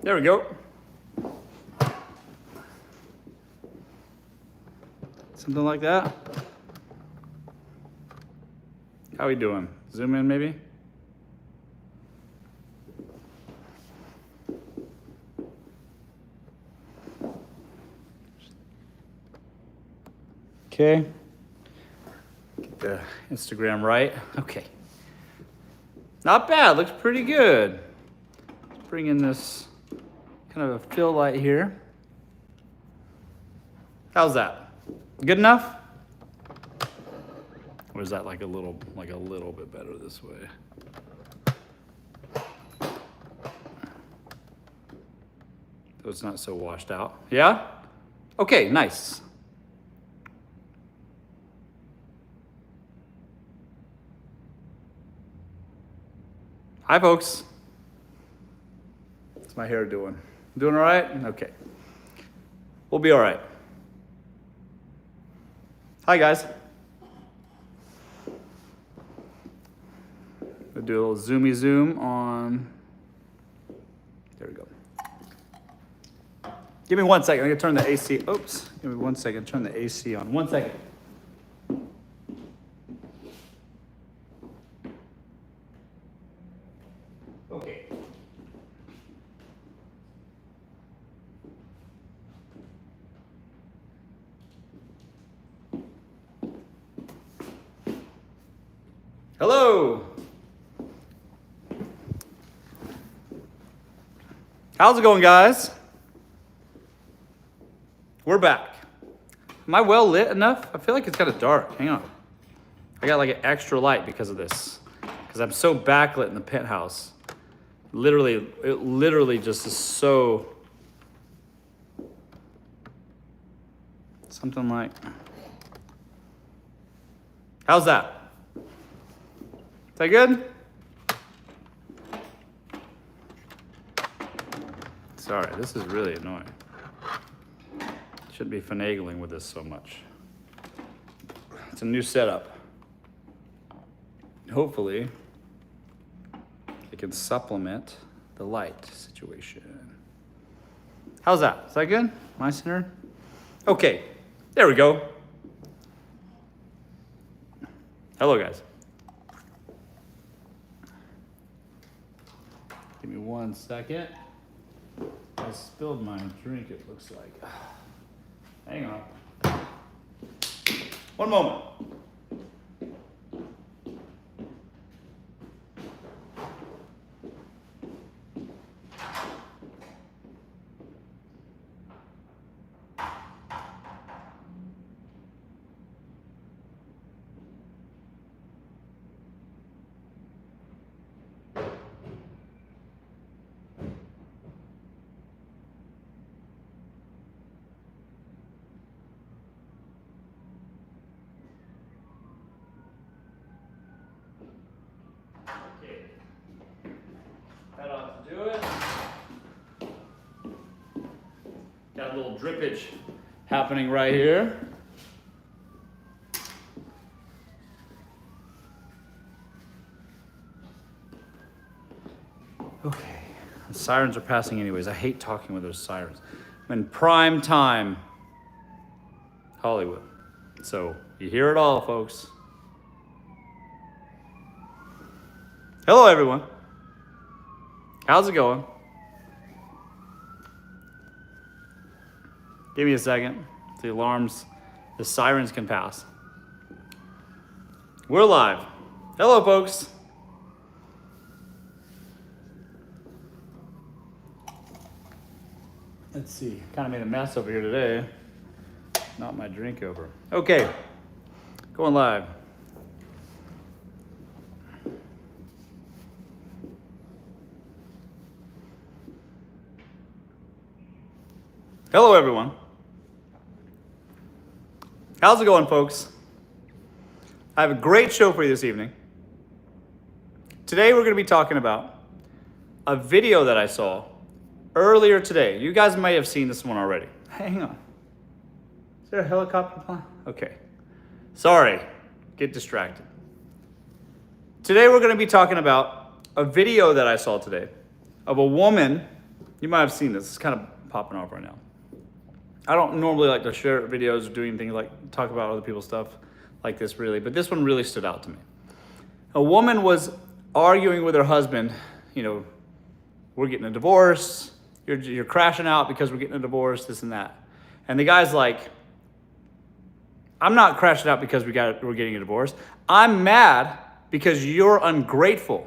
There we go. Something like that. How we doing? Zoom in maybe? Okay. Get the Instagram right. Okay. Not bad, looks pretty good. Let's bring in this kind of a fill light here. How's that? Good enough? Or is that like a little bit better this way? So it's not so washed out. Yeah? Okay, nice. Hi, folks. What's my hair doing? Doing all right? Okay. We'll be all right. Hi, guys. We'll do a little zoomy zoom on. There we go. Give me 1 second. I'm going to turn the AC. Oops. Give me 1 second. Turn the AC on. 1 second. Okay. Hello. How's it going, guys? We're back. Am I well lit enough? I feel like it's kind of dark. Hang on. I got like an extra light because of this. Because I'm so backlit in the penthouse. It literally just is so, something like, how's that? Is that good? Sorry, this is really annoying. Shouldn't be finagling with this so much. It's a new setup. Hopefully, it can supplement the light situation. How's that? Is that good? My center? Okay, there we go. Hello, guys. Give me 1 second. I spilled my drink, it looks like. Hang on. One moment. That ought to do it. Got a little drippage happening right here. Okay, the sirens are passing anyways. I hate talking with those sirens. I'm in prime time Hollywood. So you hear it all, folks. Hello, everyone. How's it going? Give me a second. The alarms, the sirens can pass. We're live. Hello, folks. Let's see. Kind of made a mess over here today. Not my drink over. Okay. Going live. Hello, everyone. How's it going, folks? I have a great show for you this evening. Today, we're going to be talking about a video that I saw earlier today. You guys may have seen this one already. Hang on. Is there a helicopter flying? Okay. Sorry. Get distracted. Today, we're going to be talking about a video that I saw today of a woman You might have seen this. It's kind of popping off right now. I don't normally like to share videos or doing things like talk about other people's stuff like this really, but this one really stood out to me. A woman was arguing with her husband, you know, we're getting a divorce, you're crashing out because we're getting a divorce, this and that. And the guy's like, I'm not crashing out because we're getting a divorce. I'm mad because you're ungrateful.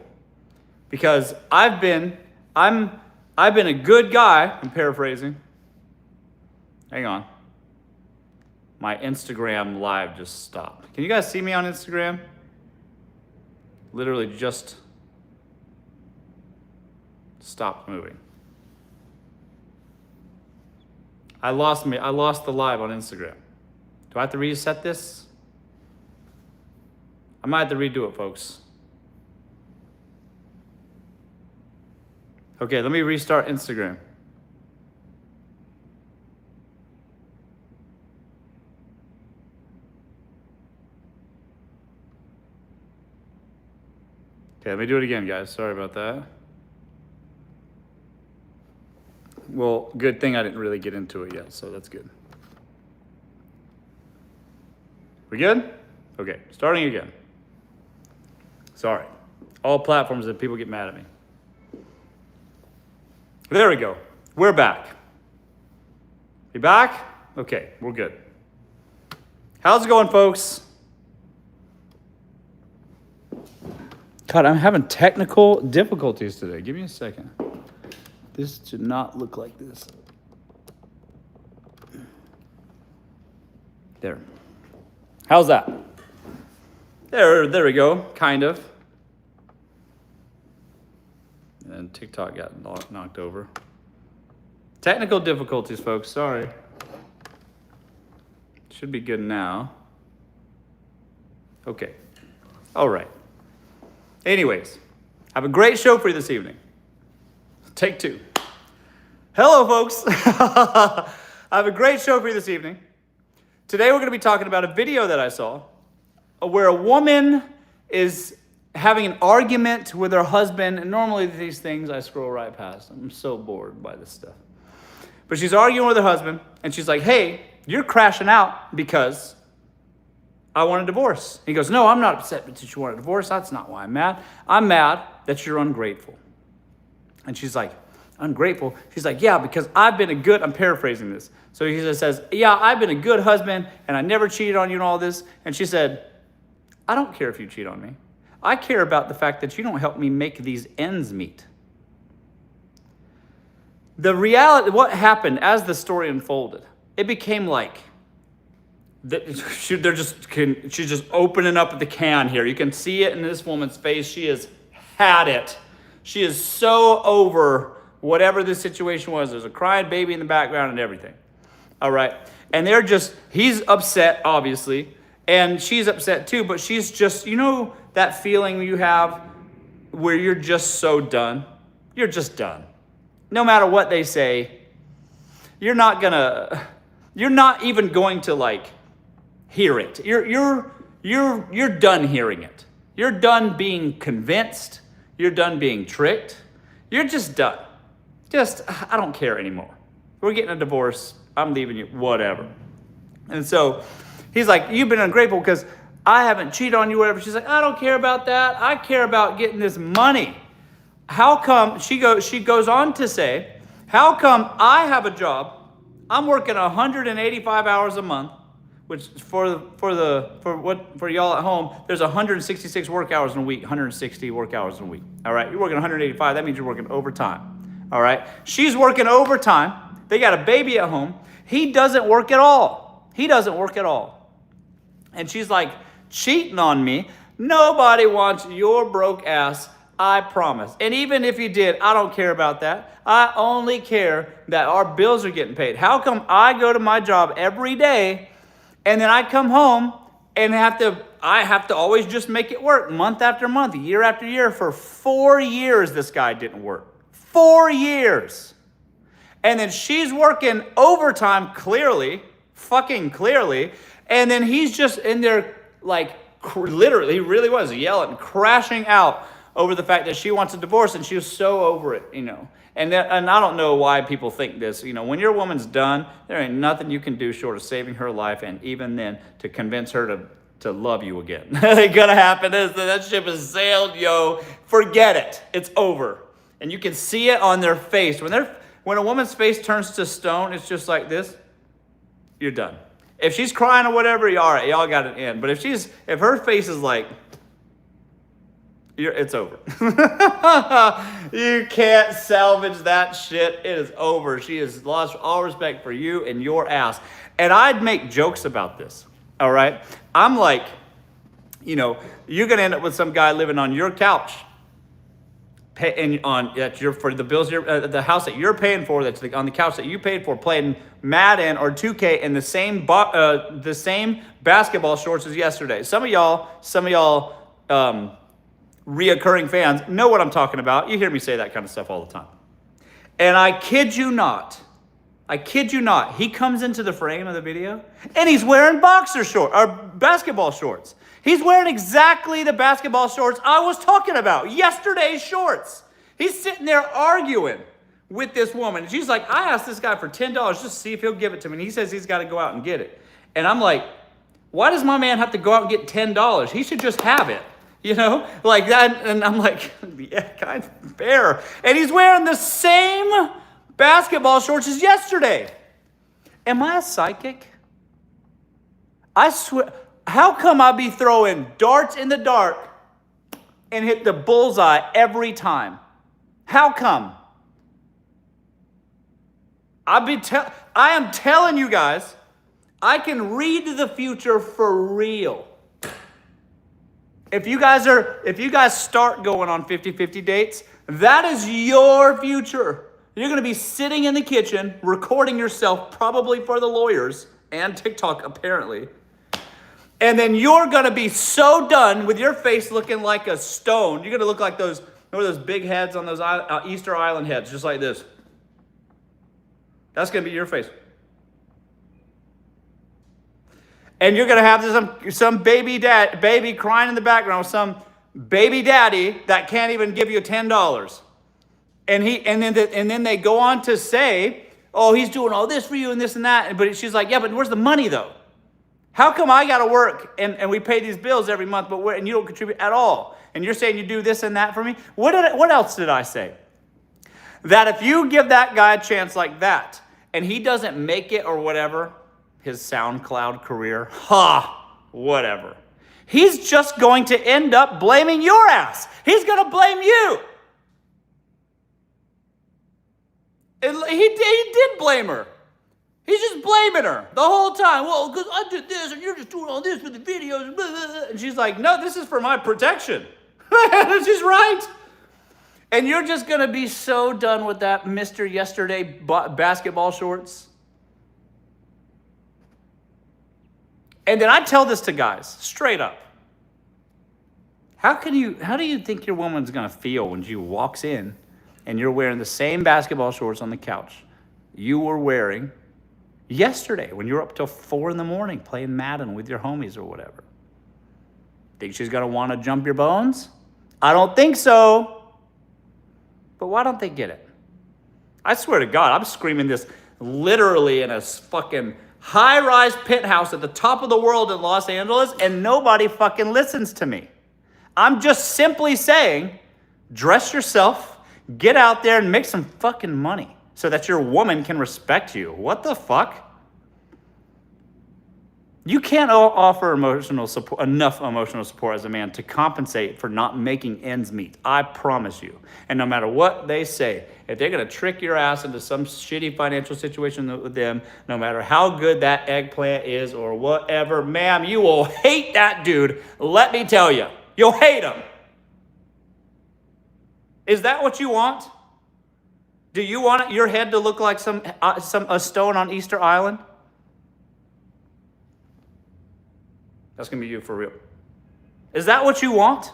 Because I've been a good guy, I'm paraphrasing. Hang on. My Instagram live just stopped. Can you guys see me on Instagram? Literally just stopped moving. I lost the live on Instagram. Do I have to reset this? I might have to redo it, folks. Okay, let me restart Instagram. Okay, let me do it again, guys. Sorry about that. Well, good thing I didn't really get into it yet, so that's good. We good? Okay, starting again. Sorry. All platforms that people get mad at me. There we go. We're back. You back? Okay, we're good. How's it going, folks? God, I'm having technical difficulties today. Give me a second. This should not look like this. There. How's that? There we go, kind of. And TikTok got knocked over. Technical difficulties, folks, sorry. Should be good now. Okay, all right. Anyways, I have a great show for you this evening. Take two. Hello, folks. I have a great show for you this evening. Today we're going to be talking about a video that I saw where a woman is having an argument with her husband. And normally these things I scroll right past. I'm so bored by this stuff. But she's arguing with her husband and she's like, hey, you're crashing out because I want a divorce. He goes, no, I'm not upset that you want a divorce. That's not why I'm mad. I'm mad that you're ungrateful. And she's like, ungrateful? She's like, yeah, because I've been I'm paraphrasing this. So he just says, yeah, I've been a good husband and I never cheated on you and all this. And she said, I don't care if you cheat on me. I care about the fact that you don't help me make these ends meet. The reality, what happened as the story unfolded, it became like, she's just opening up the can here. You can see it in this woman's face. She has had it. She is so over whatever this situation was. There's a crying baby in the background and everything. All right. And he's upset, obviously, and she's upset too, but she's just, you know, that feeling you have where you're just so done. You're just done. No matter what they say, you're not even going to like hear it. You're done hearing it. You're done being convinced. You're done being tricked. You're just done. I don't care anymore. We're getting a divorce. I'm leaving you, whatever. And so he's like, you've been ungrateful because I haven't cheated on you, whatever. She's like, I don't care about that. I care about getting this money. How come, she goes on to say, how come I have a job, I'm working 185 hours a month, which for y'all at home, there's 166 work hours in a week, 160 work hours in a week. All right, you're working 185, that means you're working overtime. All right, she's working overtime. They got a baby at home. He doesn't work at all. And she's like, cheating on me? Nobody wants your broke ass, I promise. And even if you did, I don't care about that. I only care that our bills are getting paid. How come I go to my job every day and then I come home and I have to always just make it work month after month, year after year? For 4 years, this guy didn't work. 4 years. And then she's working overtime, fucking clearly. And then he's just in there like literally, he really was yelling, crashing out over the fact that she wants a divorce and she was so over it, you know. And I don't know why people think this. You know, when your woman's done, there ain't nothing you can do short of saving her life, and even then to convince her to love you again. Ain't gonna happen. That ship has sailed, yo. Forget it. It's over. And you can see it on their face. When a woman's face turns to stone, it's just like this. You're done. If she's crying or whatever, all right, y'all got it in. But if her face is like, it's over. You can't salvage that shit. It is over. She has lost all respect for you and your ass. And I'd make jokes about this. All right. I'm like, you know, you're gonna end up with some guy living on your couch, paying for the bills, the house that you're paying for, that's on the couch that you paid for, playing Madden or 2K in the same basketball shorts as yesterday. Some of y'all, reoccurring fans know what I'm talking about. You hear me say that kind of stuff all the time. And I kid you not, he comes into the frame of the video and he's wearing boxer shorts or basketball shorts. He's wearing exactly the basketball shorts I was talking about, yesterday's shorts. He's sitting there arguing with this woman. And she's like, I asked this guy for $10 just to see if he'll give it to me. And he says he's got to go out and get it. And I'm like, why does my man have to go out and get $10? He should just have it. You know, like that. And I'm like, yeah, kind of fair. And he's wearing the same basketball shorts as yesterday. Am I a psychic? I swear. How come I be throwing darts in the dark and hit the bullseye every time? How come? I am telling you guys, I can read the future for real. If you guys start going on 50-50 dates, that is your future. You're going to be sitting in the kitchen, recording yourself, probably for the lawyers and TikTok apparently. And then you're going to be so done with your face looking like a stone. You're going to look like those big heads on those Easter Island heads, just like this. That's going to be your face. And you're going to have some baby crying in the background, some baby daddy that can't even give you $10. And then they go on to say, oh, he's doing all this for you and this and that. But she's like, yeah, but where's the money though? How come I got to work and we pay these bills every month, and you don't contribute at all? And you're saying you do this and that for me? What else did I say? That if you give that guy a chance like that and he doesn't make it or whatever, his SoundCloud career, whatever. He's just going to end up blaming your ass. He's going to blame you. He did blame her. He's just blaming her the whole time. Well, because I did this and you're just doing all this with the videos. Blah, blah, blah. And she's like, no, this is for my protection. She's right. And you're just going to be so done with that Mr. Yesterday basketball shorts. And then I tell this to guys straight up. How do you think your woman's going to feel when she walks in and you're wearing the same basketball shorts on the couch you were wearing yesterday when you were up till 4 a.m. playing Madden with your homies or whatever? Think she's going to want to jump your bones? I don't think so. But why don't they get it? I swear to God, I'm screaming this literally in a fucking high-rise penthouse at the top of the world in Los Angeles, and nobody fucking listens to me. I'm just simply saying, dress yourself, get out there and make some fucking money so that your woman can respect you. What the fuck? You can't offer enough emotional support as a man to compensate for not making ends meet. I promise you. And no matter what they say, if they're going to trick your ass into some shitty financial situation with them, no matter how good that eggplant is or whatever, ma'am, you will hate that dude. Let me tell you. You'll hate him. Is that what you want? Do you want your head to look like a stone on Easter Island? That's going to be you for real. Is that what you want?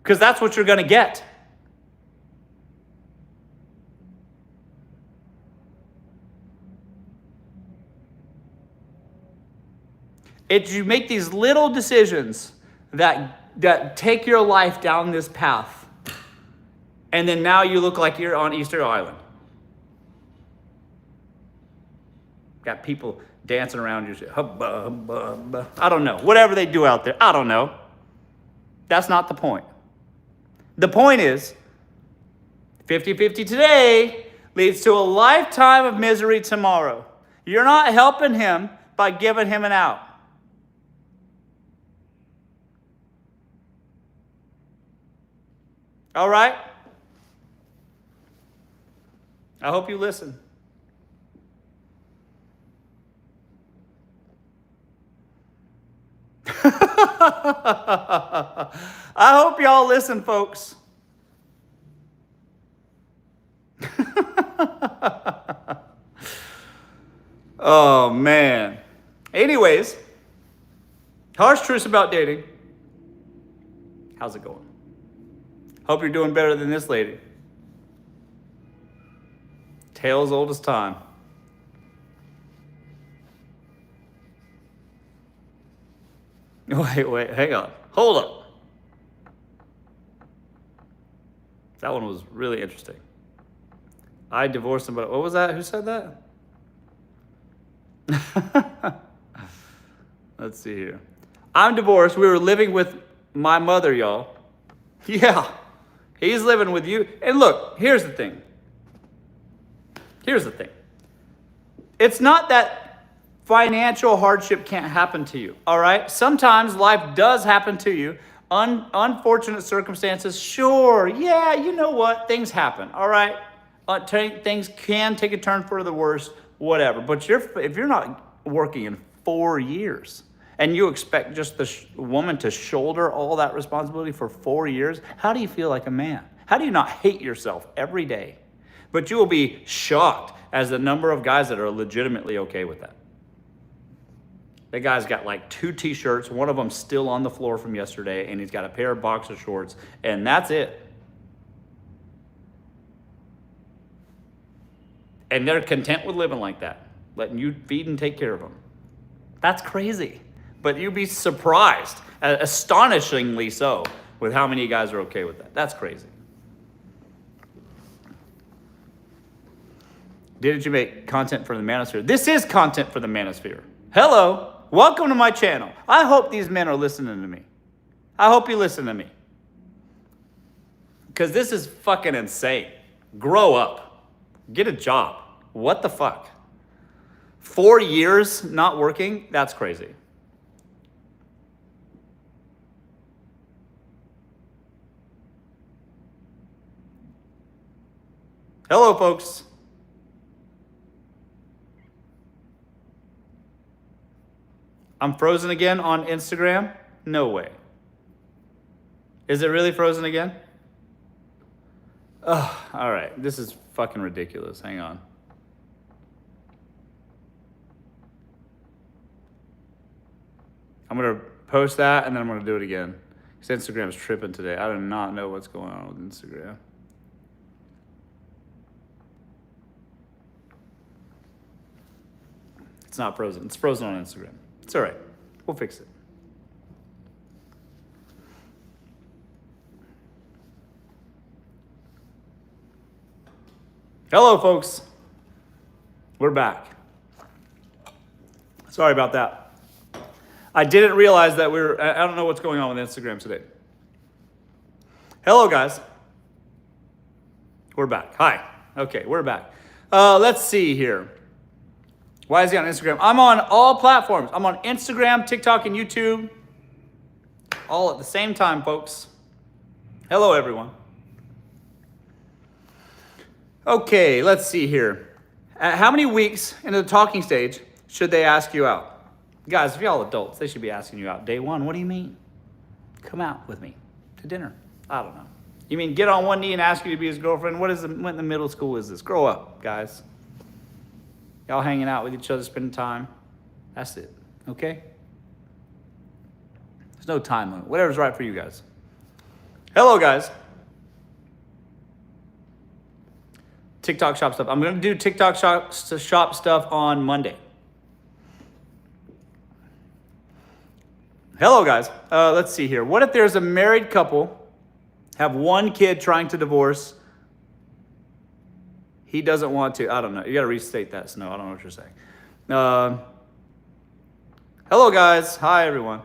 Because that's what you're going to get. You make these little decisions that that take your life down this path, and then now you look like you're on Easter Island. Got people dancing around you. Hubba, hubba, hubba. I don't know. Whatever they do out there, I don't know. That's not the point. The point is, 50-50 today leads to a lifetime of misery tomorrow. You're not helping him by giving him an out. All right? I hope you listen. I hope y'all listen, folks. Oh, man. Anyways, harsh truths about dating. How's it going? Hope you're doing better than this lady. Tale's old as time. Wait, hang on. Hold up. That one was really interesting. I divorced him, but what was that? Who said that? Let's see here. I'm divorced. We were living with my mother, y'all. Yeah, he's living with you. And look, here's the thing. It's not that financial hardship can't happen to you, all right? Sometimes life does happen to you. Unfortunate circumstances, sure. Yeah, you know what? Things happen, all right? Things can take a turn for the worse, whatever. But if you're not working in 4 years and you expect just the woman to shoulder all that responsibility for 4 years, how do you feel like a man? How do you not hate yourself every day? But you will be shocked as the number of guys that are legitimately okay with that. That guy's got like 2 t-shirts, one of them still on the floor from yesterday, and he's got a pair of boxer shorts, and that's it. And they're content with living like that, letting you feed and take care of them. That's crazy. But you'd be surprised, astonishingly so, with how many guys are okay with that. That's crazy. Didn't you make content for the manosphere? This is content for the manosphere. Hello, welcome to my channel. I hope these men are listening to me. I hope you listen to me. Because this is fucking insane. Grow up. Get a job. What the fuck? 4 years not working? That's crazy. Hello, folks. I'm frozen again on Instagram? No way. Is it really frozen again? Oh, all right. This is fucking ridiculous. Hang on. I'm going to post that and then I'm going to do it again. Because Instagram's tripping today. I do not know what's going on with Instagram. It's not frozen. It's frozen on Instagram. It's all right. We'll fix it. Hello, folks. We're back. Sorry about that. I didn't realize that I don't know what's going on with Instagram today. Hello, guys. We're back. Hi. Okay, we're back. Let's see here. Why is he on Instagram? I'm on all platforms. I'm on Instagram, TikTok, and YouTube. All at the same time, folks. Hello, everyone. Okay, let's see here. How many weeks into the talking stage should they ask you out? Guys, if y'all adults, they should be asking you out day one. What do you mean? Come out with me to dinner. I don't know. You mean get on one knee and ask you to be his girlfriend? What in the middle school is this? Grow up, guys. Y'all hanging out with each other, spending time. That's it, okay? There's no time limit. Whatever's right for you guys. Hello, guys. TikTok shop stuff. I'm going to do TikTok shop stuff on Monday. Hello, guys. Let's see here. What if there's a married couple, have one kid trying to divorce? He doesn't want to. I don't know. You got to restate that, Snow. I don't know what you're saying. Hello, guys. Hi, everyone.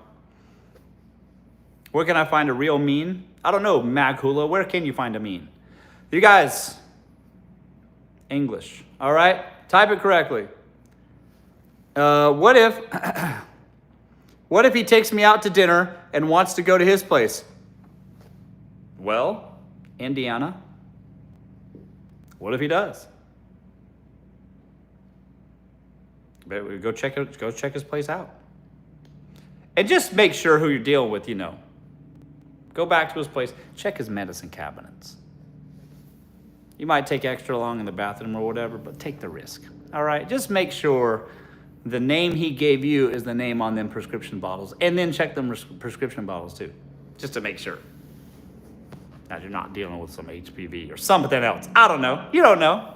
Where can I find a real mean? I don't know, Maghula. Where can you find a mean? You guys, English. All right? Type it correctly. What if... What if he takes me out to dinner and wants to go to his place? Well, Indiana. What if he does? Go check his place out. And just make sure who you're dealing with, you know. Go back to his place. Check his medicine cabinets. You might take extra long in the bathroom or whatever, but take the risk. All right? Just make sure the name he gave you is the name on them prescription bottles. And then check them prescription bottles too, just to make sure that you're not dealing with some HPV or something else. I don't know. You don't know.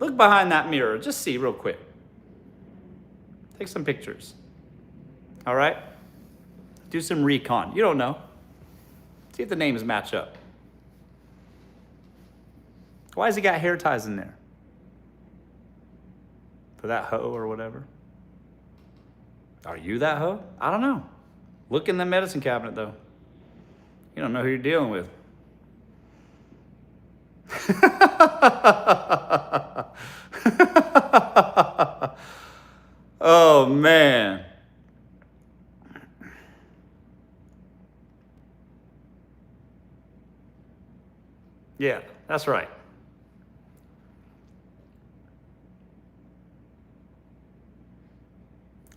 Look behind that mirror. Just see real quick. Take some pictures. All right? Do some recon. You don't know. See if the names match up. Why has he got hair ties in there? For that hoe or whatever? Are you that hoe? I don't know. Look in the medicine cabinet, though. You don't know who you're dealing with. Oh, man. Yeah, that's right.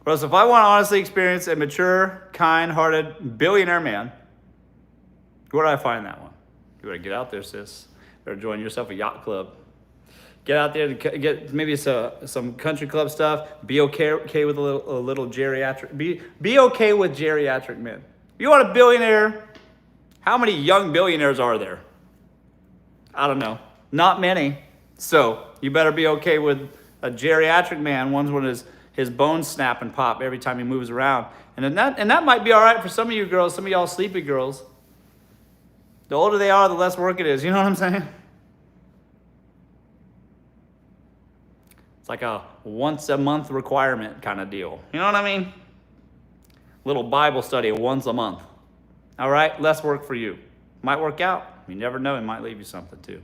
Russ, if I want to honestly experience a mature, kind-hearted billionaire man, where do I find that one? You better get out there, sis. Better join yourself a yacht club. Get out there to get maybe some country club stuff. Be okay with a little geriatric. Be okay with geriatric men. You want a billionaire? How many young billionaires are there? I don't know. Not many. So you better be okay with a geriatric man. One's when his bones snap and pop every time he moves around. And that might be all right for some of you girls, some of y'all sleepy girls. The older they are, the less work it is. You know what I'm saying? It's like a once a month requirement kind of deal. You know what I mean? Little Bible study once a month. All right? Less work for you. Might work out. You never know. It might leave you something too.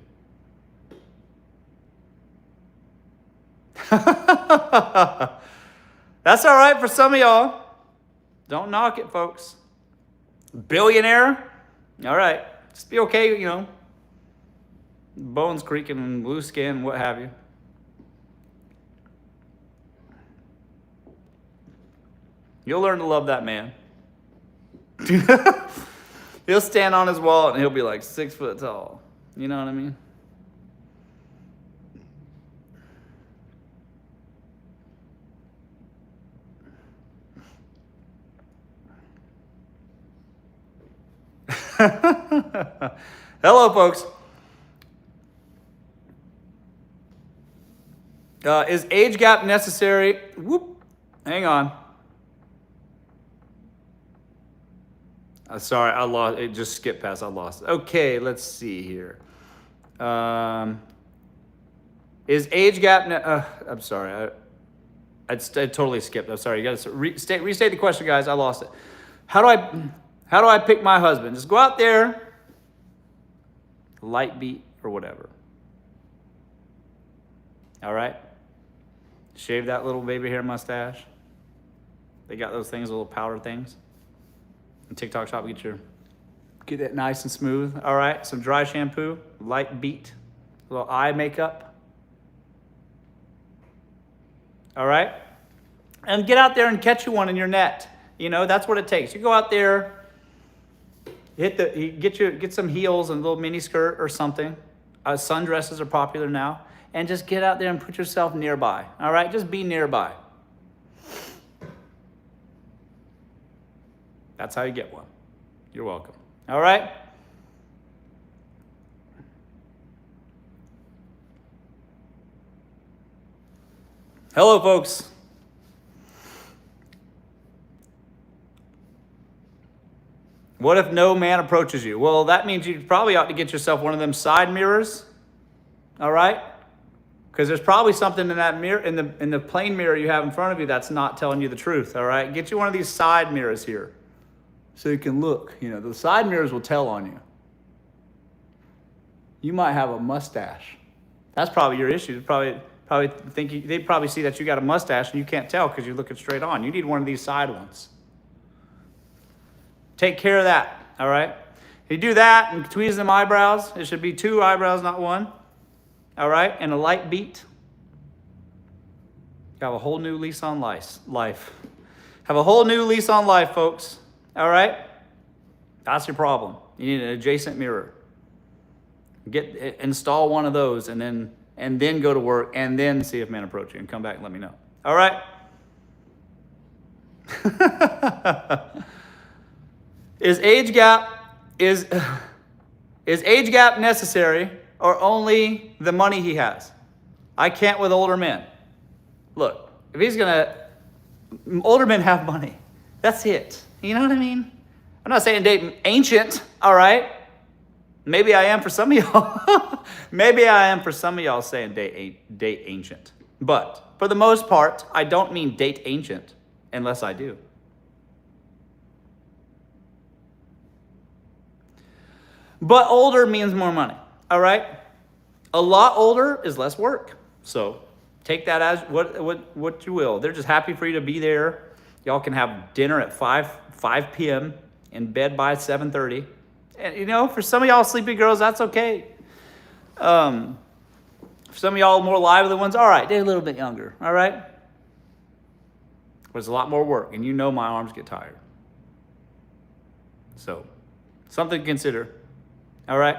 That's all right for some of y'all. Don't knock it, folks. Billionaire? All right. Just be okay, you know. Bones creaking and loose skin, what have you. You'll learn to love that man. He'll stand on his wall and he'll be like 6 foot tall. You know what I mean? Hello, folks. Is age gap necessary? Whoop. Hang on. Sorry, I lost. It just skipped past. I lost. Okay, let's see here. Is age gap? I'm sorry. I totally skipped. I'm sorry. You got to restate the question, guys. I lost it. How do I pick my husband? Just go out there, light beat or whatever. All right? Shave that little baby hair mustache. They got those things, little powder things. In TikTok shop, get that nice and smooth. All right? Some dry shampoo, light beat, little eye makeup. All right? And get out there and catch you one in your net. You know, that's what it takes. You go out there, get some heels and a little mini skirt or something. Sundresses are popular now. And just get out there and put yourself nearby. All right? Just be nearby. That's how you get one. You're welcome. All right? Hello, folks. What if no man approaches you? Well, that means you probably ought to get yourself one of them side mirrors. All right? Because there's probably something in that mirror, in the plane mirror you have in front of you that's not telling you the truth. All right? Get you one of these side mirrors here so you can look. You know, the side mirrors will tell on you. You might have a mustache. That's probably your issue. They probably see that you got a mustache and you can't tell because you're looking straight on. You need one of these side ones. Take care of that, all right? If you do that and tweeze them eyebrows, it should be 2 eyebrows, not 1, all right? And a light beat. You have a whole new lease on life. Have a whole new lease on life, folks, all right? That's your problem. You need an adjacent mirror. Install one of those and then go to work and then see if men approach you and come back and let me know. All right? Is age gap necessary or only the money he has? I can't with older men. Look, older men have money. That's it. You know what I mean? I'm not saying date ancient, all right? Maybe I am for some of y'all. Maybe I am for some of y'all saying date ancient. But for the most part, I don't mean date ancient unless I do. But older means more money, all right? A lot older is less work. So take that as what you will. They're just happy for you to be there. Y'all can have dinner at 5 p.m. in bed by 7:30. And, you know, for some of y'all sleepy girls, that's okay. For some of y'all more lively ones, all right, they're a little bit younger, all right? But it's a lot more work, and you know my arms get tired. So, something to consider, all right?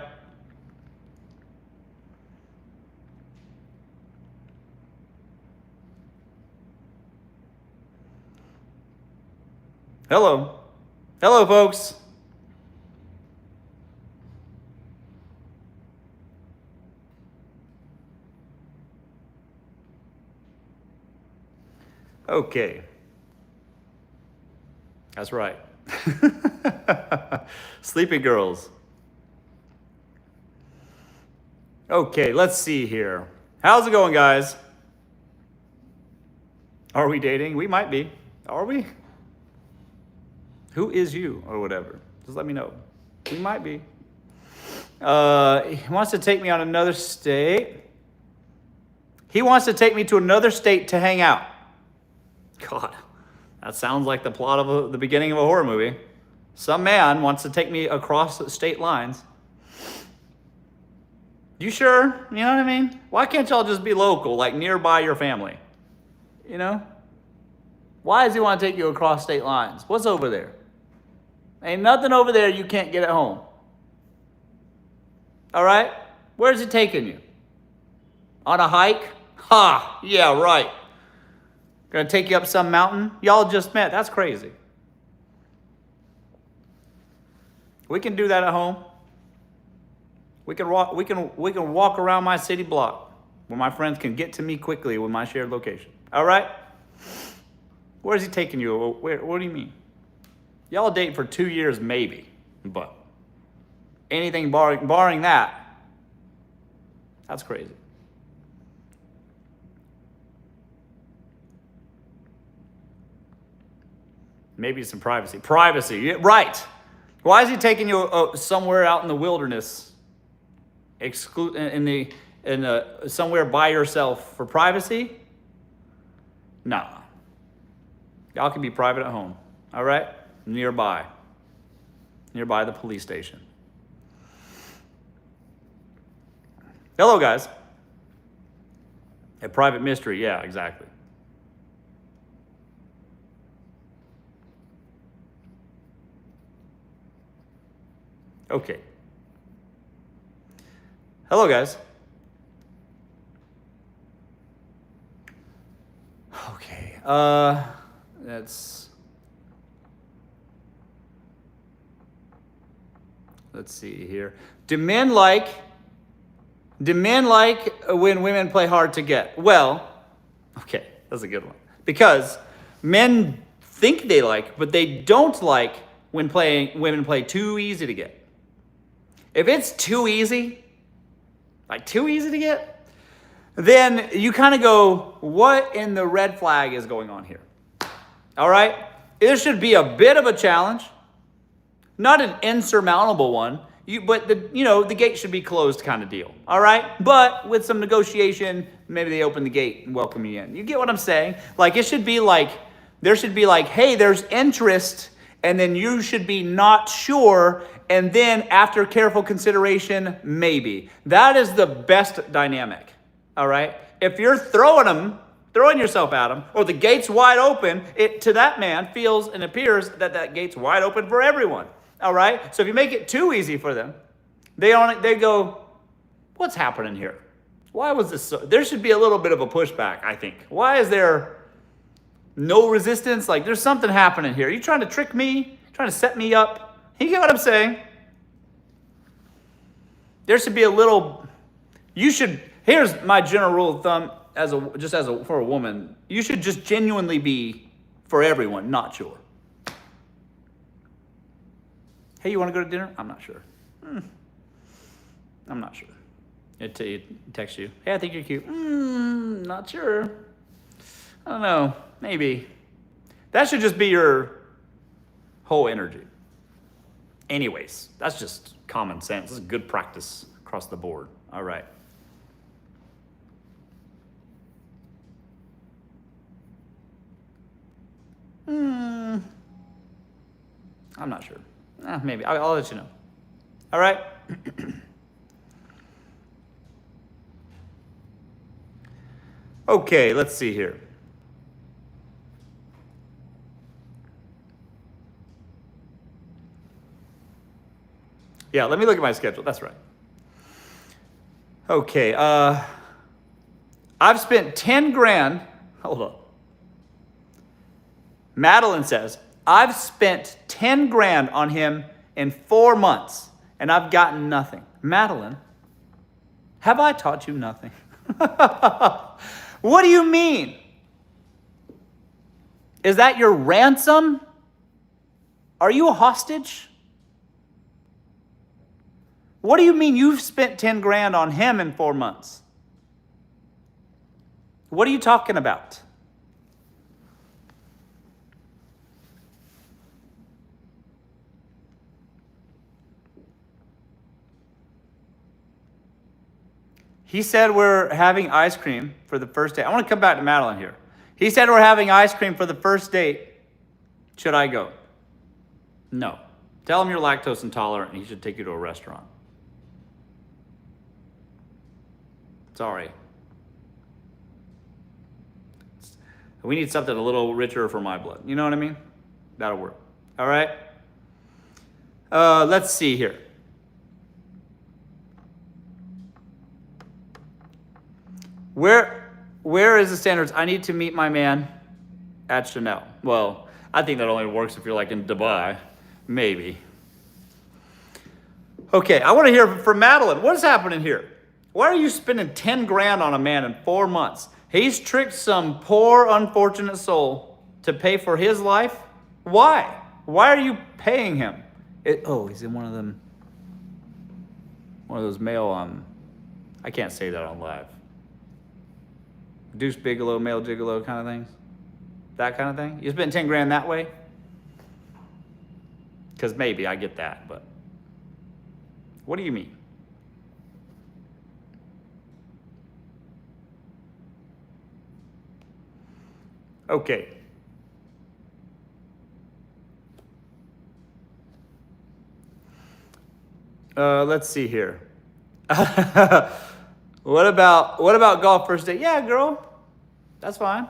Hello. Hello, folks. Okay. That's right. Sleepy girls. Okay, let's see here. How's it going, guys? Are we dating? We might be. Are we? Who is you or whatever? Just let me know. We might be. He wants to take me on another state. He wants to take me to another state to hang out. God, that sounds like the plot of the beginning of a horror movie. Some man wants to take me across state lines. You sure? You know what I mean? Why can't y'all just be local, like nearby your family? You know? Why does he want to take you across state lines? What's over there? Ain't nothing over there you can't get at home. All right? Where's he taking you? On a hike? Ha! Yeah, right. Gonna take you up some mountain? Y'all just met. That's crazy. We can do that at home. We can walk around my city block where my friends can get to me quickly with my shared location. All right? Where's he taking you? What do you mean? Y'all date for 2 years maybe, but anything barring that, that's crazy. Maybe some privacy. Privacy, yeah, right. Why is he taking you somewhere out in the wilderness, somewhere by yourself for privacy? Nah. Y'all can be private at home, all right? Nearby the police station. Hello, guys. A private mystery, yeah, exactly. Okay. Hello, guys. Okay. Let's see here. Do men like when women play hard to get? Well, okay, that's a good one. Because men think they like, but they don't like when women play too easy to get. If it's too easy, like too easy to get, then you kind of go, what in the red flag is going on here? All right? There should be a bit of a challenge, not an insurmountable one, but the gate should be closed kind of deal. All right? But with some negotiation, maybe they open the gate and welcome you in. You get what I'm saying? Like there should be like, hey, there's interest, and then you should be not sure, and then after careful consideration, maybe. That is the best dynamic, all right? If you're throwing yourself at them, or the gate's wide open, it to that man feels and appears that gate's wide open for everyone, all right? So if you make it too easy for them, they go, what's happening here? Why was this so? There should be a little bit of a pushback, I think. Why is there no resistance? Like there's something happening here. Are you trying to trick me? Trying to set me up? You get what I'm saying? There should be a little, here's my general rule of thumb for a woman. You should just genuinely be for everyone, not sure. Hey, you want to go to dinner? I'm not sure. I'm not sure. It text you. Hey, I think you're cute. Not sure. I don't know. Maybe. That should just be your whole energy. Anyways, that's just common sense. This is good practice across the board. All right. I'm not sure. Maybe. I'll let you know. All right. Okay, let's see here. Yeah, let me look at my schedule. That's right. Okay, I've spent 10 grand. Hold on. Madeline says, I've spent 10 grand on him in 4 months, and I've gotten nothing. Madeline, have I taught you nothing? What do you mean? Is that your ransom? Are you a hostage? What do you mean you've spent 10 grand on him in 4 months? What are you talking about? He said we're having ice cream for the first date. I want to come back to Madeline here. He said we're having ice cream for the first date. Should I go? No. Tell him you're lactose intolerant and he should take you to a restaurant. Sorry. We need something a little richer for my blood. You know what I mean? That'll work. All right? Let's see here. Where is the standards? I need to meet my man at Chanel. Well, I think that only works if you're like in Dubai. Maybe. Okay, I want to hear from Madeline. What is happening here? Why are you spending 10 grand on a man in 4 months? He's tricked some poor, unfortunate soul to pay for his life? Why? Why are you paying him? He's in one of those male, I can't say that on live. Deuce Bigelow, male gigolo kind of things? That kind of thing? You spend 10 grand that way? Because maybe, I get that, but what do you mean? Okay. Let's see here. What about golf first date? Yeah, girl, that's fine.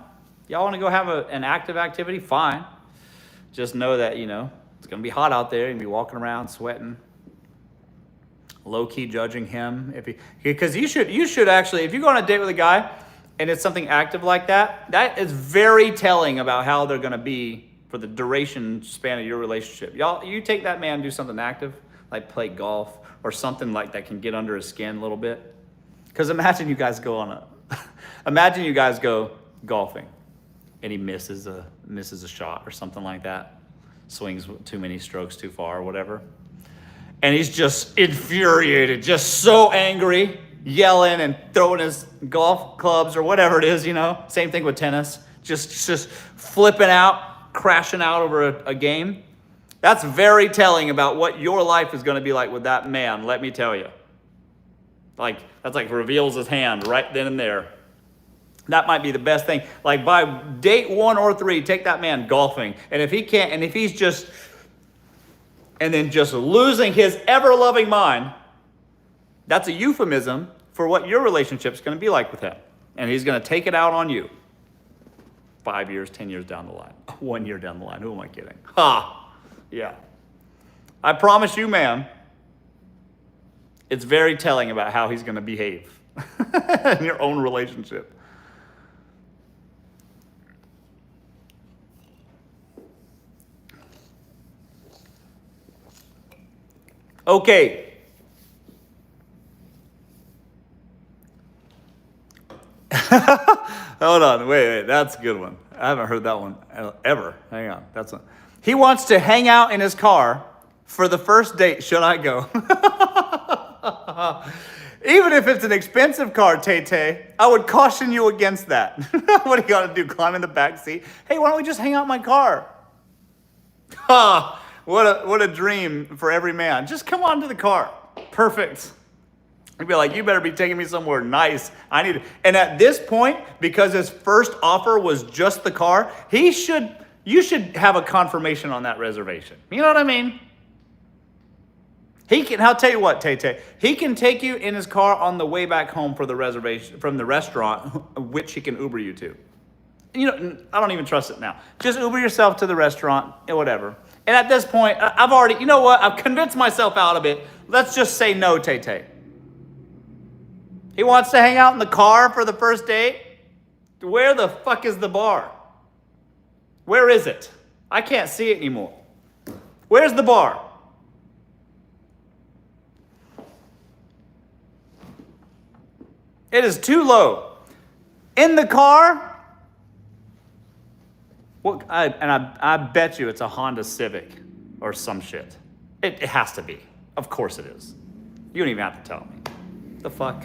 Y'all want to go have an active activity? Fine. Just know that, it's going to be hot out there. You're going to be walking around sweating, low-key judging him. Because you should actually, if you go on a date with a guy and it's something active like that, that is very telling about how they're going to be for the duration span of your relationship. You take that man and do something active, like play golf or something like that can get under his skin a little bit. Because imagine you guys go golfing and he misses a shot or something like that. swings too many strokes too far or whatever. And he's just infuriated, just so angry, yelling and throwing his golf clubs or whatever it is, Same thing with tennis. Just flipping out, crashing out over a game. That's very telling about what your life is going to be like with that man, let me tell you. That's reveals his hand right then and there. That might be the best thing. By date 1 or 3, take that man golfing. And if he can't, and if he's just losing his ever-loving mind, that's a euphemism for what your relationship's going to be like with him. And he's going to take it out on you. 5 years, 10 years down the line. 1 year down the line. Who am I kidding? Yeah. I promise you, ma'am, it's very telling about how he's going to behave in your own relationship. Okay. Hold on. Wait. That's a good one. I haven't heard that one ever. Hang on. That's one. He wants to hang out in his car for the first date. Should I go? Even if it's an expensive car, Tay-Tay, I would caution you against that. What are you going to do? Climb in the back seat? Hey, why don't we just hang out in my car? What a dream for every man. Just come on to the car. Perfect. He'd be like, you better be taking me somewhere nice. And at this point, because his first offer was just the car, you should have a confirmation on that reservation. You know what I mean? I'll tell you what, Tay-Tay, he can take you in his car on the way back home for the reservation from the restaurant, which he can Uber you to. I don't even trust it now. Just Uber yourself to the restaurant and whatever. And at this point, I've convinced myself out of it. Let's just say no, Tay-Tay. He wants to hang out in the car for the first date? Where the fuck is the bar? Where is it? I can't see it anymore. Where's the bar? It is too low. In the car? I bet you it's a Honda Civic or some shit. It has to be. Of course it is. You don't even have to tell me. The fuck?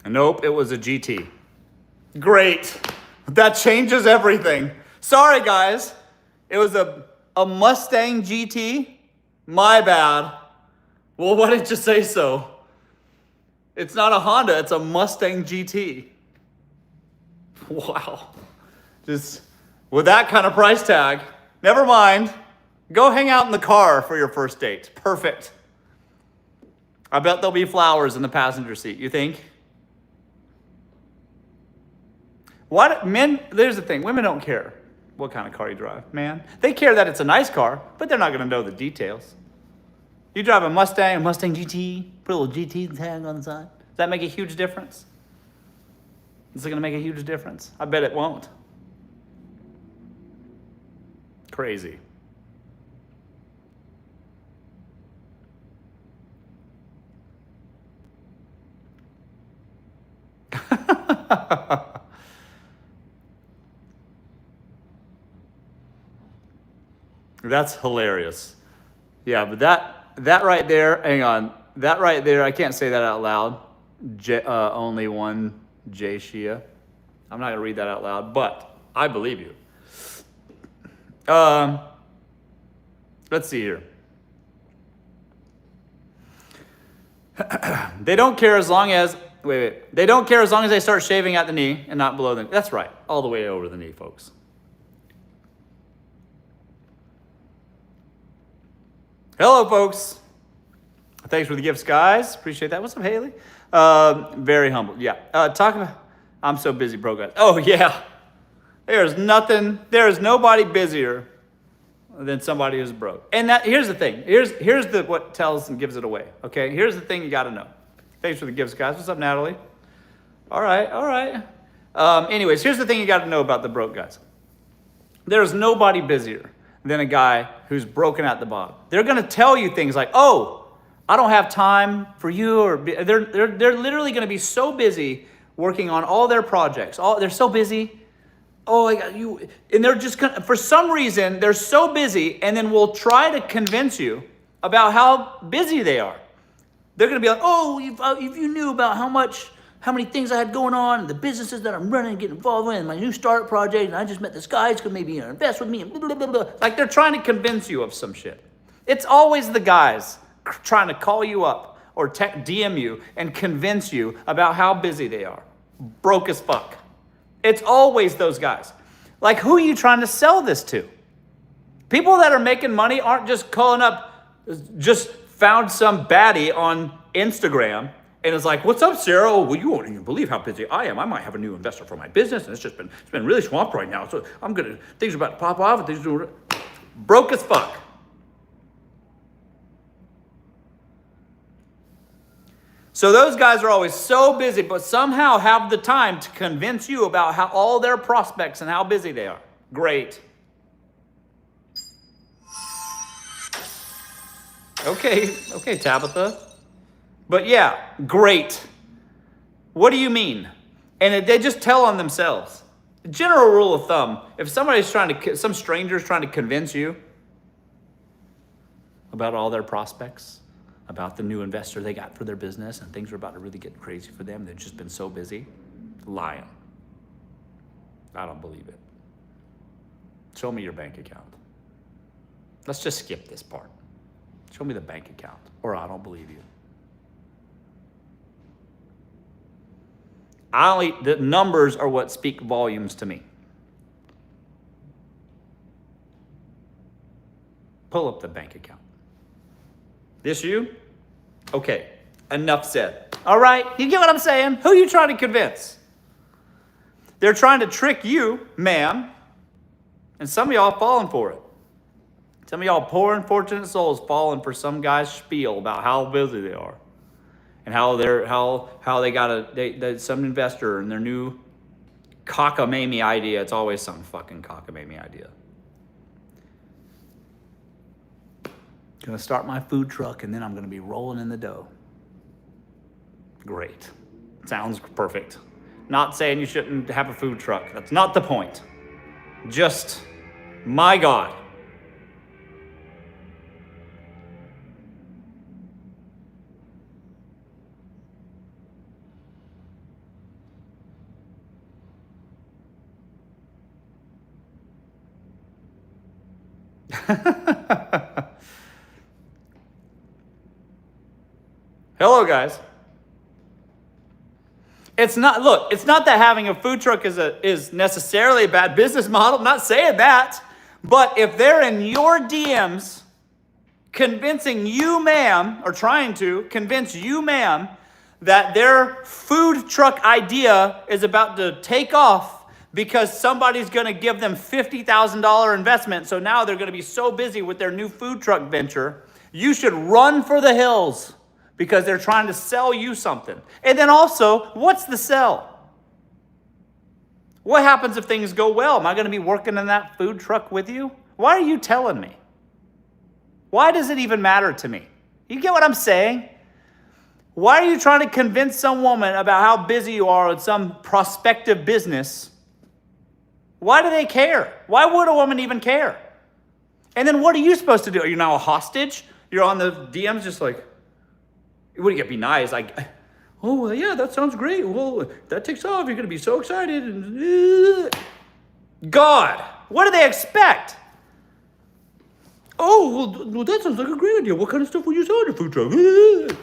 Nope, it was a GT. Great. That changes everything. Sorry, guys. It was a Mustang GT? My bad. Well, why didn't you say so? It's not a Honda, it's a Mustang GT. Wow. Just with that kind of price tag, never mind. Go hang out in the car for your first date. Perfect. I bet there'll be flowers in the passenger seat. You think? There's the thing. Women don't care what kind of car you drive, man. They care that it's a nice car, but they're not going to know the details. You drive a Mustang GT, put a little GT tag on the side. Does that make a huge difference? Is it going to make a huge difference? I bet it won't. Crazy. That's hilarious. Yeah, but that right there, hang on. That right there, I can't say that out loud. Only one J Shia. I'm not going to read that out loud, but I believe you. Let's see here. They don't care as long as, They don't care as long as they start shaving at the knee and not below the knee. That's right. All the way over the knee, folks. Hello, folks. Thanks for the gifts, guys. Appreciate that. What's up, Haley? Very humble. Yeah. I'm so busy, bro, guys. Oh, yeah. There is nobody busier than somebody who's broke. And here's the thing. Here's what tells and gives it away. Okay? Here's the thing you got to know. Thanks for the gifts, guys. What's up, Natalie? All right, all right. Anyways, here's the thing you got to know about the broke guys. There's nobody busier than a guy who's broken at the bottom. They're going to tell you things like, oh, I don't have time for you. Or they're literally going to be so busy working on all their projects. They're so busy. Oh, I got you. And they're just gonna, for some reason, they're so busy, and then will try to convince you about how busy they are. They're going to be like, oh, if you knew about how many things I had going on, and the businesses that I'm running and getting involved in, and my new startup project, and I just met this guy, he's going to maybe invest with me, and blah, blah, blah, blah. Like they're trying to convince you of some shit. It's always the guys trying to call you up or DM you and convince you about how busy they are. Broke as fuck. It's always those guys. Like, who are you trying to sell this to? People that are making money aren't just calling up, just found some baddie on Instagram and it's like, what's up, Sarah? Oh, well, you won't even believe how busy I am. I might have a new investor for my business, and it's been really swamped right now. So things are about to pop off, and things are broke as fuck. So those guys are always so busy, but somehow have the time to convince you about how all their prospects and how busy they are. Great. Okay, Tabitha. But yeah, great. What do you mean? And they just tell on themselves. General rule of thumb, if some stranger's trying to convince you about all their prospects, about the new investor they got for their business, and things are about to really get crazy for them, they've just been so busy, lying. I don't believe it. Show me your bank account. Let's just skip this part. Show me the bank account, or I don't believe you. The numbers are what speak volumes to me. Pull up the bank account. This you? Okay, enough said. All right, you get what I'm saying? Who are you trying to convince? They're trying to trick you, ma'am, and some of y'all falling for it. Some of y'all poor unfortunate souls falling for some guy's spiel about how busy they are. And how they got some investor and their new cockamamie idea. It's always some fucking cockamamie idea. Gonna start my food truck and then I'm gonna be rolling in the dough. Great. Sounds perfect. Not saying you shouldn't have a food truck. That's not the point. Just, my God. Hello, guys. It's not that having a food truck is necessarily a bad business model. I'm not saying that. But if they're in your DMs convincing you, ma'am, or trying to convince you, ma'am, that their food truck idea is about to take off because somebody's going to give them $50,000 investment, so now they're going to be so busy with their new food truck venture, you should run for the hills because they're trying to sell you something. And then also, what's the sell? What happens if things go well? Am I going to be working in that food truck with you? Why are you telling me? Why does it even matter to me? You get what I'm saying? Why are you trying to convince some woman about how busy you are with some prospective business? Why do they care? Why would a woman even care? And then what are you supposed to do? Are you now a hostage? You're on the DMs just like, what do you be nice? Like, oh, well, yeah, that sounds great. Well, if that takes off, you're going to be so excited. God, what do they expect? Oh, well, that sounds like a great idea. What kind of stuff will you sell in your food truck?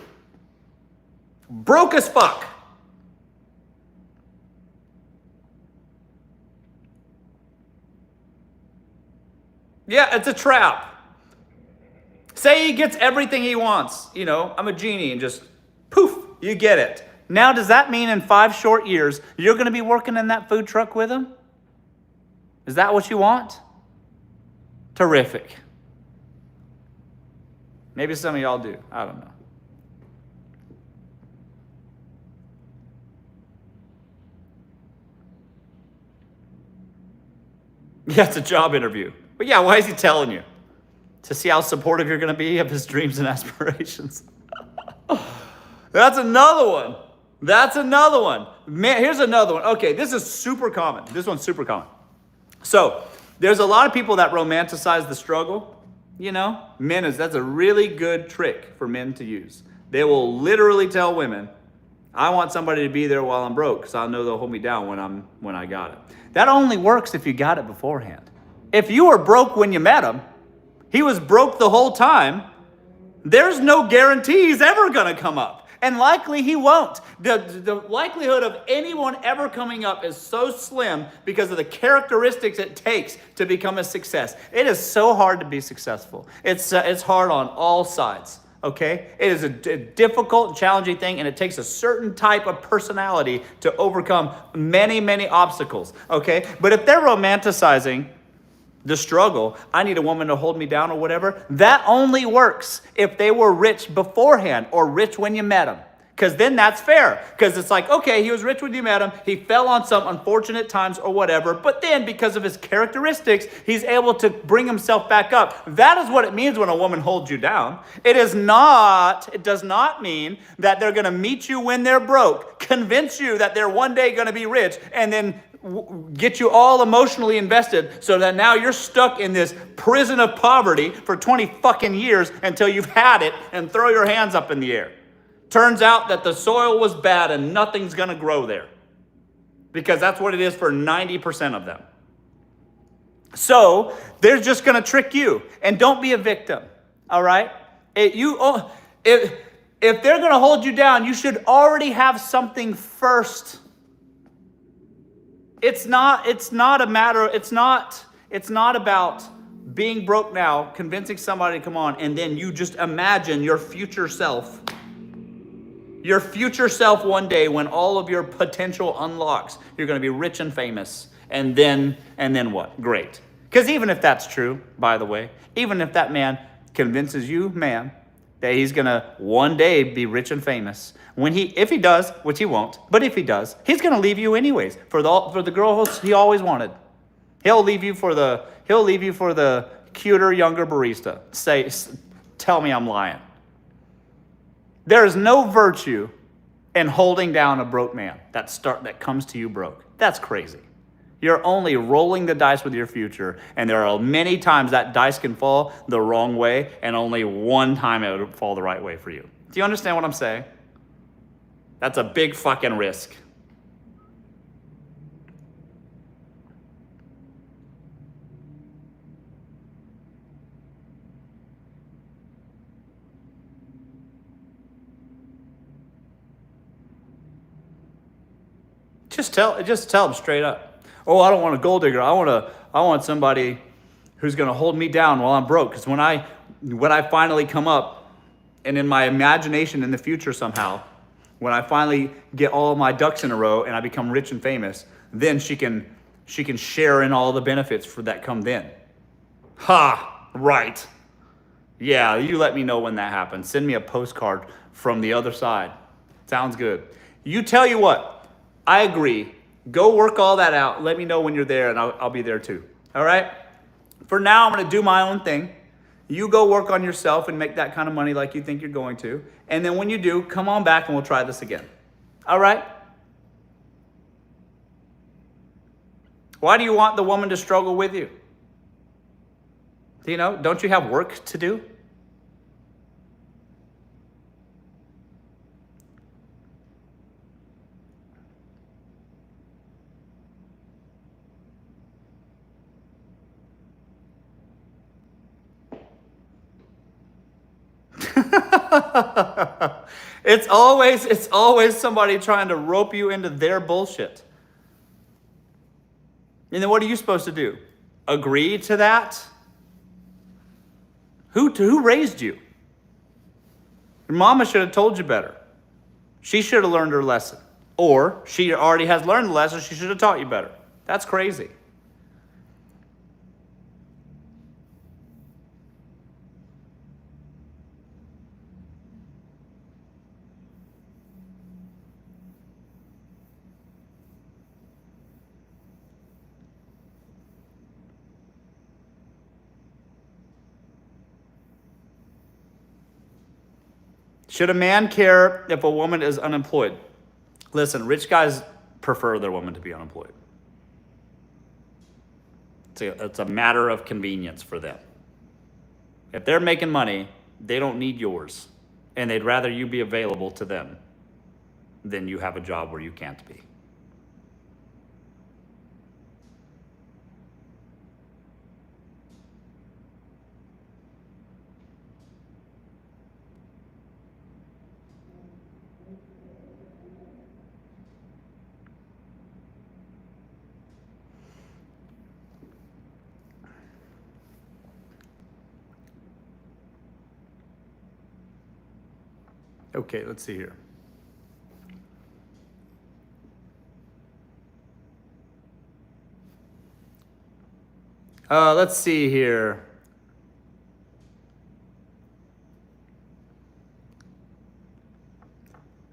Broke as fuck. Yeah, it's a trap. Say he gets everything he wants. You know, I'm a genie and just poof, you get it. Now, does that mean in 5 short years, you're going to be working in that food truck with him? Is that what you want? Terrific. Maybe some of y'all do. I don't know. Yeah, it's a job interview. But yeah, why is he telling you? To see how supportive you're going to be of his dreams and aspirations. That's another one. That's another one. Man, here's another one. Okay, this is super common. This one's super common. So, there's a lot of people that romanticize the struggle. You know, that's a really good trick for men to use. They will literally tell women, I want somebody to be there while I'm broke because I know they'll hold me down when I got it. That only works if you got it beforehand. If you were broke when you met him, he was broke the whole time, there's no guarantee he's ever going to come up. And likely he won't. The likelihood of anyone ever coming up is so slim because of the characteristics it takes to become a success. It is so hard to be successful. It's hard on all sides, okay? It is a difficult, challenging thing, and it takes a certain type of personality to overcome many, many obstacles, okay? But if they're romanticizing the struggle, I need a woman to hold me down or whatever, that only works if they were rich beforehand or rich when you met them. Because then that's fair. Because it's like, okay, he was rich when you met him, he fell on some unfortunate times or whatever, but then because of his characteristics, he's able to bring himself back up. That is what it means when a woman holds you down. It does not mean that they're going to meet you when they're broke, convince you that they're one day going to be rich, and then get you all emotionally invested so that now you're stuck in this prison of poverty for 20 fucking years until you've had it and throw your hands up in the air. Turns out that the soil was bad and nothing's going to grow there. Because that's what it is for 90% of them. So they're just going to trick you. And don't be a victim. All right? If they're going to hold you down, you should already have something first. It's not about being broke now, convincing somebody to come on, and then you just imagine your future self. Your future self one day when all of your potential unlocks, you're going to be rich and famous. And then what? Great. Because even if that's true, by the way, even if that man convinces you, ma'am, that he's going to one day be rich and famous, if he does, which he won't, but if he does, he's going to leave you anyways for the girl he always wanted. He'll leave you for the cuter, younger barista. Tell me I'm lying. There is no virtue in holding down a broke man that comes to you broke. That's crazy. You're only rolling the dice with your future, and there are many times that dice can fall the wrong way, and only one time it would fall the right way for you. Do you understand what I'm saying? That's a big fucking risk. Just tell them straight up. Oh, I don't want a gold digger. I want somebody who's going to hold me down while I'm broke. Because when I finally come up, and in my imagination in the future somehow, when I finally get all of my ducks in a row and I become rich and famous, then she can share in all the benefits for that come then. Ha! Right. Yeah, you let me know when that happens. Send me a postcard from the other side. Sounds good. You tell you what. I agree. Go work all that out. Let me know when you're there, and I'll be there too. All right? For now, I'm going to do my own thing. You go work on yourself and make that kind of money like you think you're going to. And then when you do, come on back and we'll try this again. All right? Why do you want the woman to struggle with you? Don't you have work to do? It's always somebody trying to rope you into their bullshit. And then what are you supposed to do? Agree to that? Who raised you? Your mama should have told you better. She should have learned her lesson. Or she already has learned the lesson, she should have taught you better. That's crazy. Should a man care if a woman is unemployed? Listen, rich guys prefer their woman to be unemployed. It's a matter of convenience for them. If they're making money, they don't need yours. And they'd rather you be available to them than you have a job where you can't be. Okay, let's see here. Let's see here.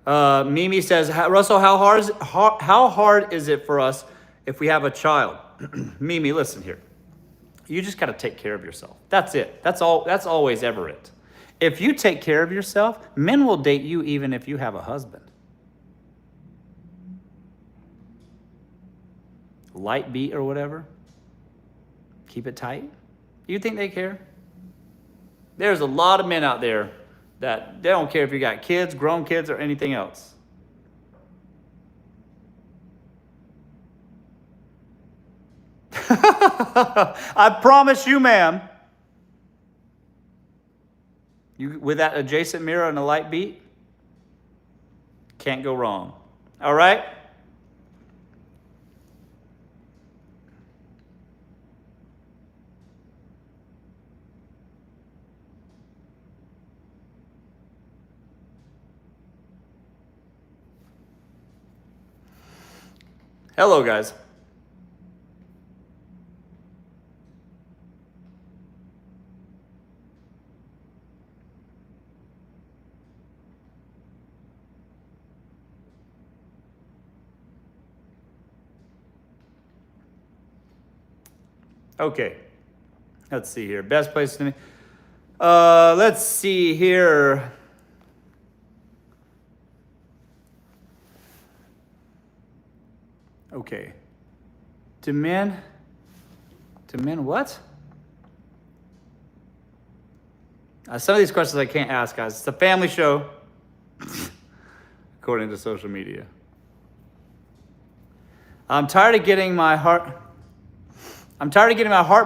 Mimi says, Russell, how hard is it for us if we have a child? Mimi, listen here. You just got to take care of yourself. That's it. That's all. That's always ever it. If you take care of yourself, men will date you even if you have a husband. Light beat or whatever. Keep it tight. You think they care? There's a lot of men out there that they don't care if you got kids, grown kids, or anything else. I promise you, ma'am. You with that adjacent mirror and a light beat, can't go wrong. All right? Hello, guys. Okay, let's see here. Best place to meet. Let's see here. Okay. To men what? Some of these questions I can't ask, guys. It's a family show, according to social media. I'm tired of getting my heart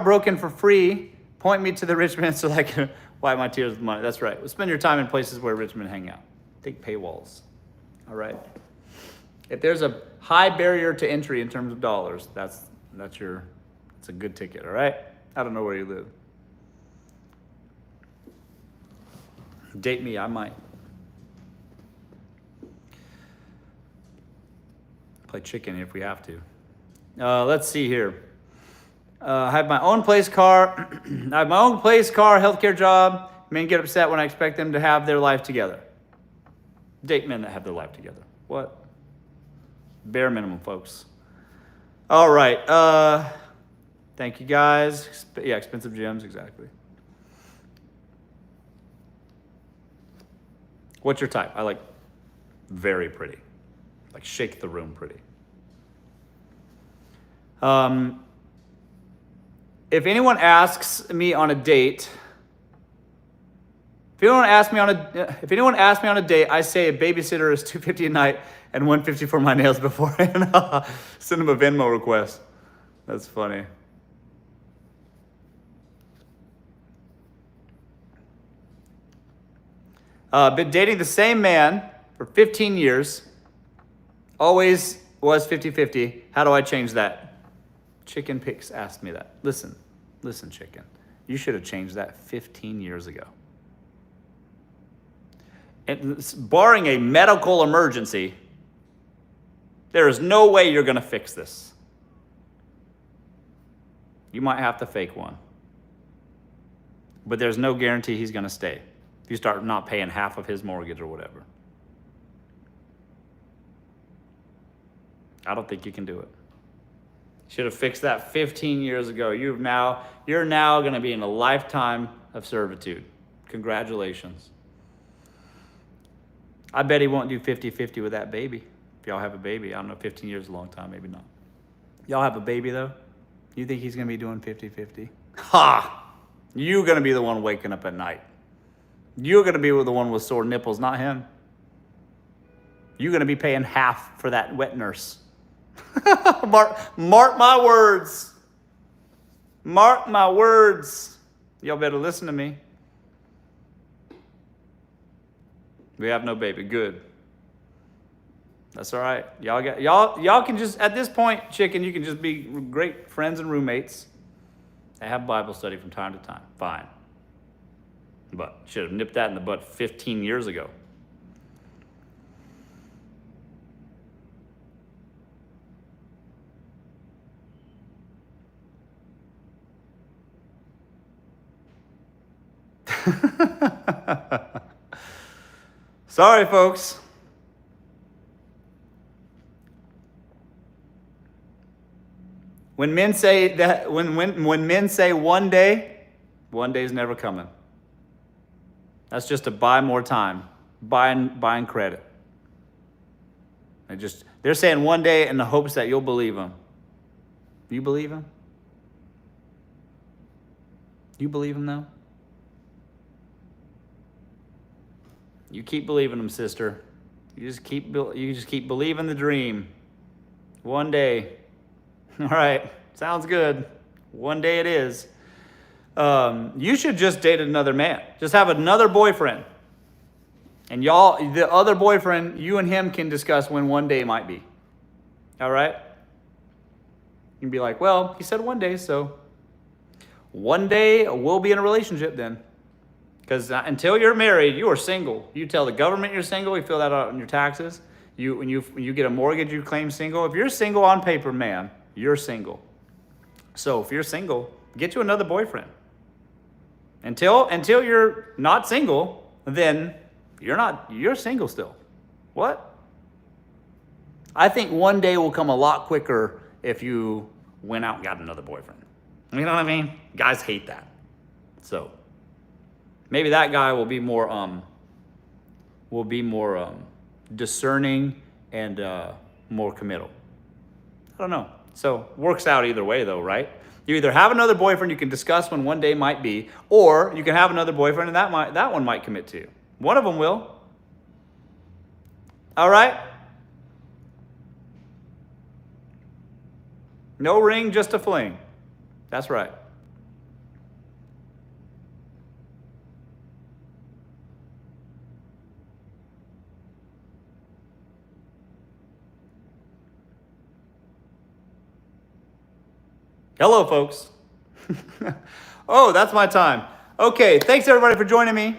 broken for free. Point me to the rich men so I can wipe my tears with money. That's right. We'll spend your time in places where rich men hang out. Take paywalls. All right. If there's a high barrier to entry in terms of dollars, it's a good ticket. All right. I don't know where you live. Date me, I might. Play chicken if we have to. Let's see here. I have my own place car. Healthcare job. Men get upset when I expect them to have their life together. Date men that have their life together. What? Bare minimum, folks. All right. Thank you, guys. Yeah, expensive gyms, exactly. What's your type? I like very pretty. Like shake the room pretty. If anyone asks me on a date, if anyone asks me on a date, I say a babysitter is $250 a night and $150 for my nails beforehand. Send them a Venmo request. That's funny. Been dating the same man for 15 years. Always was 50-50. How do I change that? Chicken Picks asked me that. Listen, chicken. You should have changed that 15 years ago. And barring a medical emergency, there is no way you're going to fix this. You might have to fake one. But there's no guarantee he's going to stay if you start not paying half of his mortgage or whatever. I don't think you can do it. Should have fixed that 15 years ago. You're now going to be in a lifetime of servitude. Congratulations. I bet he won't do 50-50 with that baby. If y'all have a baby, I don't know, 15 years is a long time, maybe not. Y'all have a baby though? You think he's gonna be doing 50-50? Ha! You're gonna be the one waking up at night. You're gonna be the one with sore nipples, not him. You're gonna be paying half for that wet nurse. Mark my words. Mark my words. Y'all better listen to me. We have no baby. Good. That's all right. Y'all can just, at this point, chicken, you can just be great friends and roommates. They have Bible study from time to time. Fine. But should have nipped that in the butt 15 years ago. Sorry, folks. When men say that, when men say one day's never coming. That's just to buy more time, buying credit. They're saying one day in the hopes that you'll believe them. You believe them? You believe them though? You keep believing them, sister. You just keep believing the dream. One day. All right, sounds good. One day it is. You should just date another man. Just have another boyfriend. And y'all, the other boyfriend, you and him can discuss when one day might be. All right? You can be like, well, he said one day, so one day we'll be in a relationship then. Because until you're married, you are single. You tell the government you're single. You fill that out on your taxes. When you get a mortgage, you claim single. If you're single on paper, man, you're single. So if you're single, get you another boyfriend. Until you're not single, then you're single still. What? I think one day will come a lot quicker if you went out and got another boyfriend. You know what I mean? Guys hate that. So maybe that guy will be more discerning and more committal. I don't know. So works out either way though, right? You either have another boyfriend you can discuss when one day might be, or you can have another boyfriend and that one might commit to you. One of them will. All right? No ring, just a fling. That's right. Hello, folks. Oh, that's my time. Okay, thanks everybody for joining me.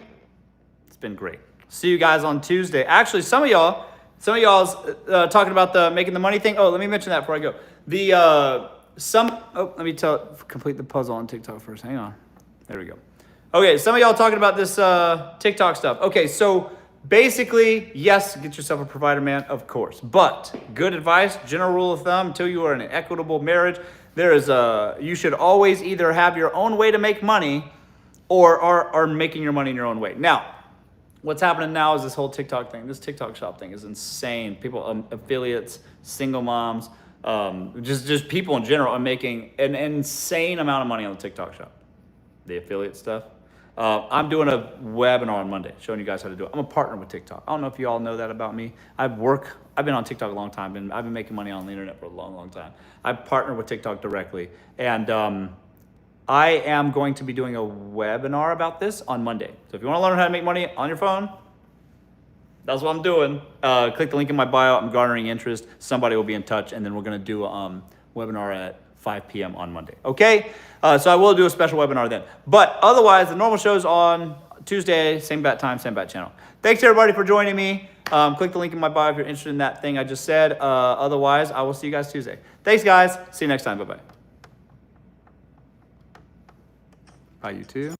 It's been great. See you guys on Tuesday. Actually, some of y'all's talking about making the money thing. Oh, let me mention that before I go. Let me complete the puzzle on TikTok first. Hang on. There we go. Okay, some of y'all talking about this TikTok stuff. Okay, so basically, yes, get yourself a provider, man, of course. But good advice, general rule of thumb, until you are in an equitable marriage, you should always either have your own way to make money or are making your money in your own way. Now, what's happening now is this whole TikTok thing. This TikTok shop thing is insane. People, affiliates, single moms, just people in general are making an insane amount of money on the TikTok shop. The affiliate stuff. I'm doing a webinar on Monday showing you guys how to do it. I'm a partner with TikTok. I don't know if you all know that about me. I've been on TikTok a long time, and I've been making money on the internet for a long, long time. I partner with TikTok directly, and I am going to be doing a webinar about this on Monday. So if you want to learn how to make money on your phone, that's what I'm doing. Click the link in my bio. I'm garnering interest. Somebody will be in touch, and then we're going to do a webinar at 5 p.m. on Monday. Okay? So I will do a special webinar then. But otherwise, the normal show's on Tuesday, same bat time, same bat channel. Thanks everybody for joining me. Click the link in my bio if you're interested in that thing I just said. Otherwise, I will see you guys Tuesday. Thanks, guys. See you next time. Bye-bye. Bye, you too.